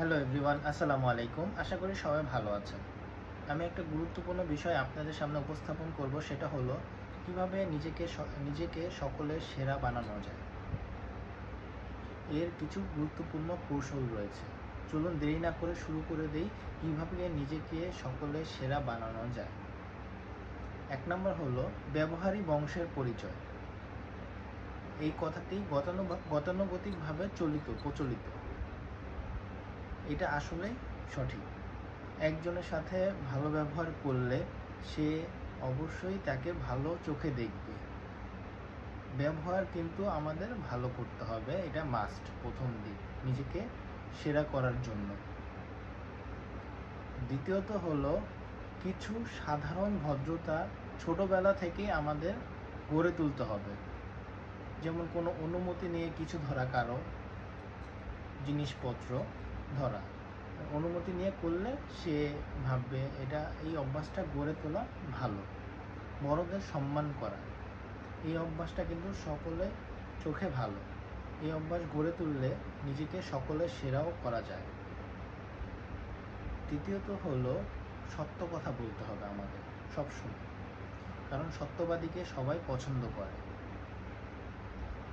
Hello everyone, আসসালামু আলাইকুম। আশা করি সবাই ভালো আছেন। আমি একটা গুরুত্বপূর্ণ বিষয় আপনাদের সামনে উপস্থাপন করব, সেটা হলো কিভাবে নিজেকে সকলের সেরা বানানো যায়। এর কিছু গুরুত্বপূর্ণ কৌশল রয়েছে। চলুন দেরি না করে শুরু করে দেই কিভাবে নিজেকে সকলের সেরা বানানো যায়। 1 নম্বর হলো ব্যবহারিক বংশের পরিচয়। এই কথাটি গতানুগতিকভাবে প্রচলিত। এটা আসলে সঠিক। একজনের সাথে ভালো ব্যবহার করলে সে অবশ্যই তাকে ভালো চোখে দেখবে। ব্যবহার কিন্তু আমাদের ভালো করতে হবে, এটা মাস্ট, প্রথম দিক নিজেকে সেরা করার জন্য। দ্বিতীয়ত হলো কিছু সাধারণ ভদ্রতা ছোটবেলা থেকে আমাদের গড়ে তুলতে হবে। যেমন কোনো অনুমতি নিয়ে কিছু ধরা, কারো জিনিসপত্র ধরা, অনুমতি নিয়ে করলে সে ভাববে এই অভ্যাসটা গড়ে তোলা ভালো। বড়দের সম্মান করা, এই অভ্যাসটা কিন্তু সকলের চোখে ভালো। এই অভ্যাস গড়ে তুললে নিজেকে সকলের সেরাও করা যায়। তৃতীয়ত হলো সত্য কথা বলতে হবে আমাদের সবসময়, কারণ সত্যবাদীকে সবাই পছন্দ করে।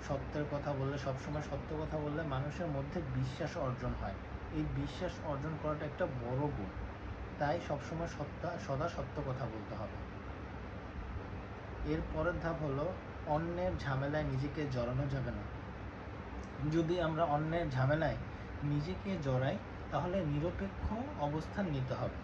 সত্যের কথা বললে, সবসময় সত্য কথা বললে মানুষের মধ্যে বিশ্বাস অর্জন হয়। এই বিশ্বাস অর্জন করাটা একটা বড় গুণ, তাই সবসময় সদা সত্য কথা বলতে হবে। এর পরের ধাপ হলো অন্যের ঝামেলায় নিজেকে জড়ানো যাবে না। যদি আমরা অন্যের ঝামেলায় নিজেকে জড়াই তাহলে নিরপেক্ষ অবস্থান নিতে হবে।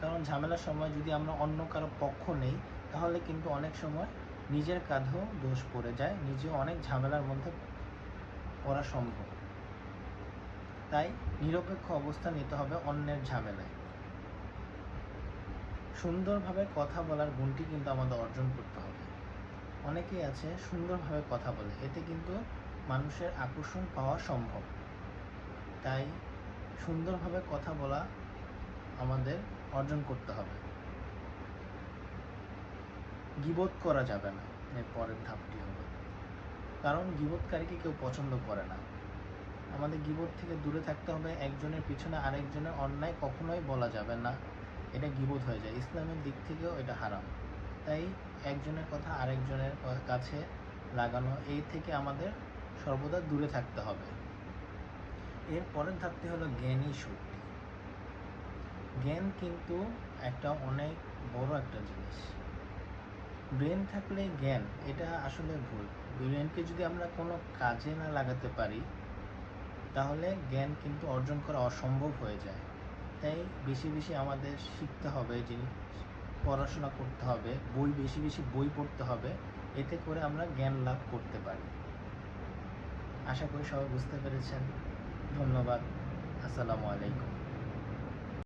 কারণ ঝামেলার সময় যদি আমরা অন্য কারো পক্ষ নেই তাহলে কিন্তু অনেক সময় নিজের কাঁধেও দোষ পড়ে যায়, নিজেও অনেক ঝামেলার মধ্যে পড়া সম্ভব। তাই নিরপেক্ষ অবস্থান নিতে হবে অন্যের ঝামেলায়। সুন্দরভাবে কথা বলার গুণটি কিন্তু আমাদের অর্জন করতে হবে। অনেকেই আছে সুন্দরভাবে কথা বলে, এতে কিন্তু মানুষের আকর্ষণ পাওয়া সম্ভব। তাই সুন্দরভাবে কথা বলা আমাদের অর্জন করতে হবে। গীবত করা যাবে না, এর পরের ধাপটি হবে, কারণ গীবতকারীকে কেউ পছন্দ করে না। আমাদের গীবত থেকে দূরে থাকতে হবে। একজনের পিছনে আরেকজনের অন্যায় কখনোই বলা যাবে না, এটা গীবত হয়ে যায়। ইসলামের দিক থেকেও এটা হারাম। তাই একজনের কথা আরেকজনের কাছে লাগানো, এই থেকে আমাদের সর্বদা দূরে থাকতে হবে। এর পরের ধাপটি হলো জ্ঞানী শক্তি। জ্ঞান কিন্তু অনেক বড় একটা জিনিস। ব্রেন থাকলে জ্ঞান, এটা আসলে ভুল। ব্রেনকে যদি আমরা কোনো কাজে না লাগাতে পারি তাহলে জ্ঞান কিন্তু অর্জন করা অসম্ভব হয়ে যায়। তাই বেশি বেশি আমাদের শিখতে হবে, পড়াশোনা করতে হবে, বেশি বেশি বই পড়তে হবে, এতে করে আমরা জ্ঞান লাভ করতে পারি। আশা করি সবাই বুঝতে পেরেছেন। ধন্যবাদ। আসসালামু আলাইকুম।